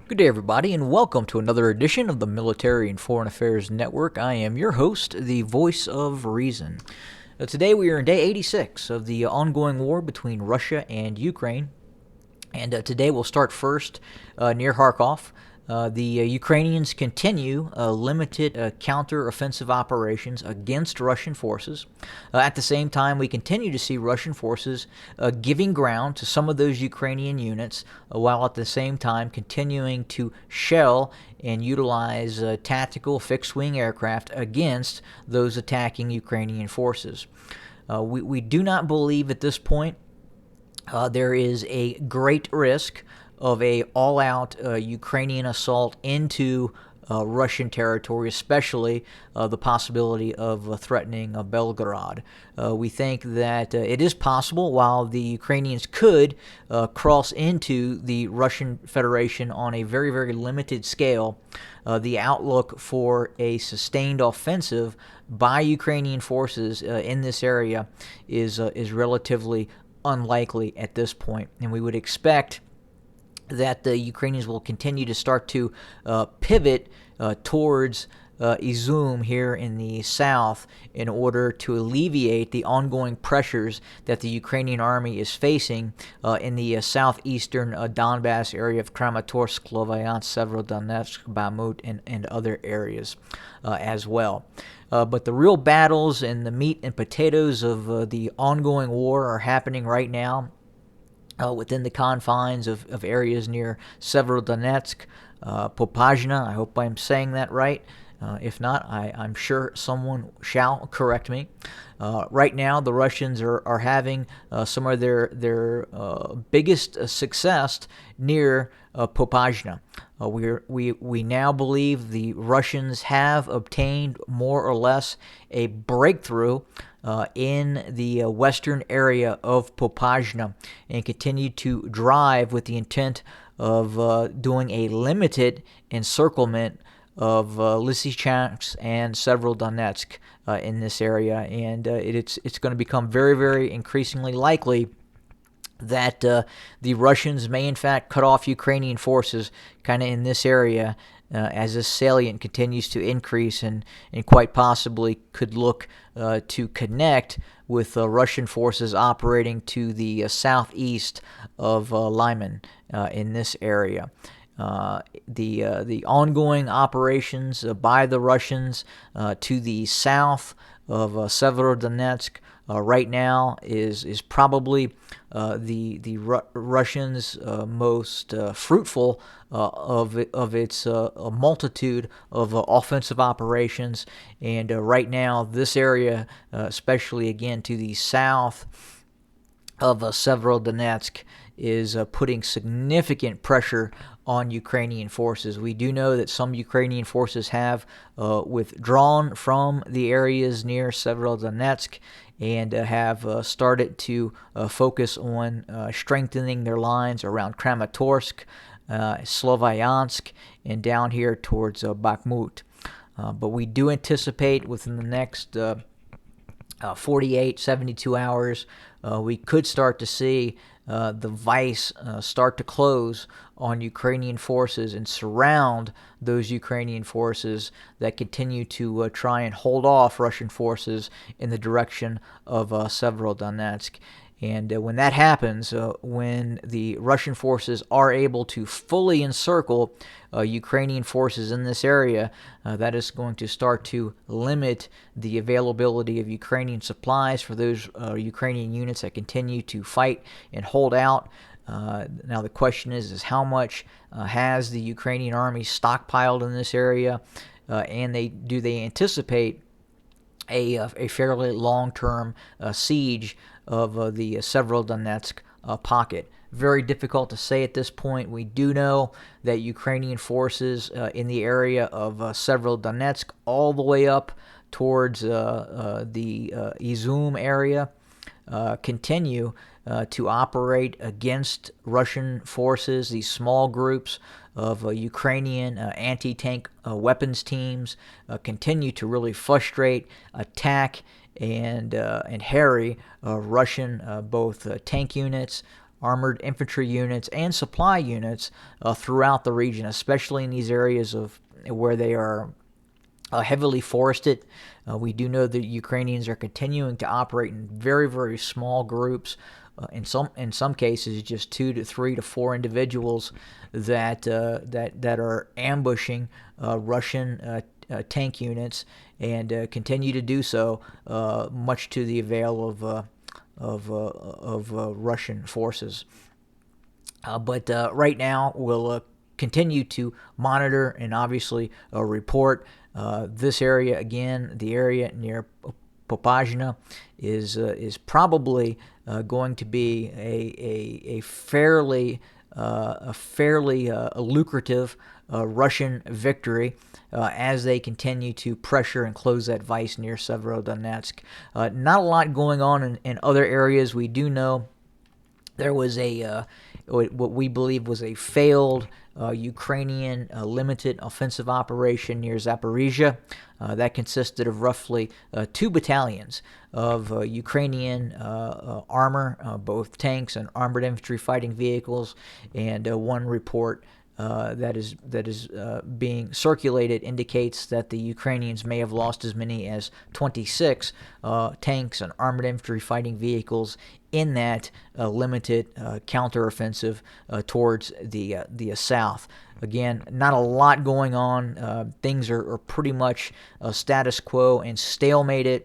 Good day, everybody, and welcome to another edition of the Military and Foreign Affairs Network. I am your host, the voice of reason. Today we are in day 86 of the ongoing war between Russia and Ukraine. And today we'll start first near Kharkov. The Ukrainians continue limited counter-offensive operations against Russian forces. At the same time, we continue to see Russian forces giving ground to some of those Ukrainian units, while at the same time continuing to shell and utilize tactical fixed-wing aircraft against those attacking Ukrainian forces. We do not believe at this point there is a great risk of a all-out Ukrainian assault into Russian territory, especially the possibility of threatening Belgorod. We think that it is possible, while the Ukrainians could cross into the Russian Federation on a very, very limited scale, the outlook for a sustained offensive by Ukrainian forces in this area is relatively unlikely at this point, and we would expect that the Ukrainians will continue to start to pivot towards Izum here in the south in order to alleviate the ongoing pressures that the Ukrainian army is facing in the southeastern Donbass area of Kramatorsk, Sloviansk, Severodonetsk, Bakhmut, and other areas as well. But the real battles and the meat and potatoes of the ongoing war are happening right now within the confines of areas near Severodonetsk, Popazna. I hope I'm saying that right. If not, I'm sure someone shall correct me. Right now, the Russians are having some of their biggest success near Popazna. We now believe the Russians have obtained more or less a breakthrough in the western area of Popazna and continue to drive with the intent of doing a limited encirclement of Lysychansk and Severodonetsk in this area, and it's going to become very, very increasingly likely that the Russians may in fact cut off Ukrainian forces kind of in this area as this salient continues to increase, and quite possibly could look to connect with Russian forces operating to the southeast of Lyman in this area. The ongoing operations by the Russians to the south of Severodonetsk right now is probably the Russians' most fruitful of its a multitude of offensive operations, and right now this area, especially again to the south of Severodonetsk, is putting significant pressure on Ukrainian forces. We do know that some Ukrainian forces have withdrawn from the areas near Severodonetsk and have started to focus on strengthening their lines around Kramatorsk, Sloviansk, and down here towards Bakhmut. But we do anticipate within the next 48, 72 hours, we could start to see the vice start to close on Ukrainian forces and surround those Ukrainian forces that continue to try and hold off Russian forces in the direction of Severodonetsk. And when that happens, when the Russian forces are able to fully encircle Ukrainian forces in this area, that is going to start to limit the availability of Ukrainian supplies for those Ukrainian units that continue to fight and hold out. Now the question is how much has the Ukrainian army stockpiled in this area, and do they anticipate a fairly long-term siege of the Severodonetsk pocket? Very difficult to say at this point. We do know that Ukrainian forces in the area of Severodonetsk all the way up towards the Izum area continue to operate against Russian forces. These small groups of Ukrainian anti-tank weapons teams continue to really frustrate, attack, and harry Russian both tank units, armored infantry units and supply units throughout the region, especially in these areas of where they are heavily forested. We do know that Ukrainians are continuing to operate in very, very small groups. In some cases, just 2 to 3 to 4 individuals that are ambushing Russian tank units and continue to do so, much to the avail of Russian forces. But right now, we'll continue to monitor and obviously report. This area, again, the area near Popasna, is probably going to be a fairly lucrative Russian victory as they continue to pressure and close that vice near Severodonetsk. Not a lot going on in other areas. We do know there was what we believe was a failed Ukrainian limited offensive operation near Zaporizhia. That consisted of roughly 2 battalions of Ukrainian armor, both tanks and armored infantry fighting vehicles, and one report that is being circulated indicates that the Ukrainians may have lost as many as 26 tanks and armored infantry fighting vehicles in that limited counteroffensive towards the south. Again, not a lot going on. Things are pretty much status quo and stalemated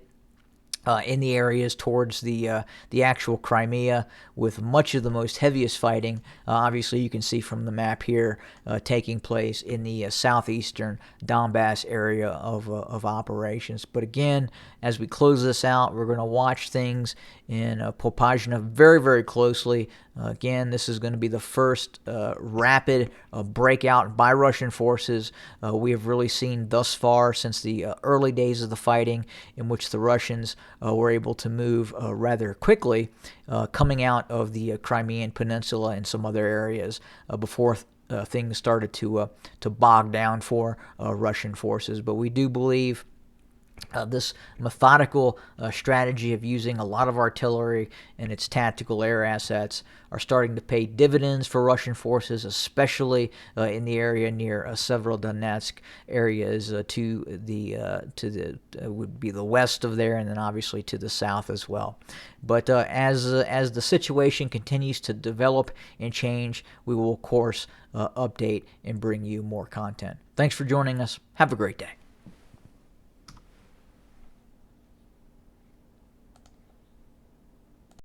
in the areas towards the actual Crimea, with much of the most heaviest fighting, obviously you can see from the map here, taking place in the southeastern Donbass area of operations. But again, as we close this out, we're going to watch things in Popasna very, very closely. Again, this is going to be the first rapid breakout by Russian forces we have really seen thus far since the early days of the fighting, in which the Russians were able to move rather quickly coming out of the Crimean Peninsula and some other areas before things started to bog down for Russian forces. But we do believe this methodical strategy of using a lot of artillery and its tactical air assets are starting to pay dividends for Russian forces, especially in the area near Severodonetsk areas to the would be the west of there, and then obviously to the south as well. But as the situation continues to develop and change, we will of course update and bring you more content. Thanks for joining us. Have a great day.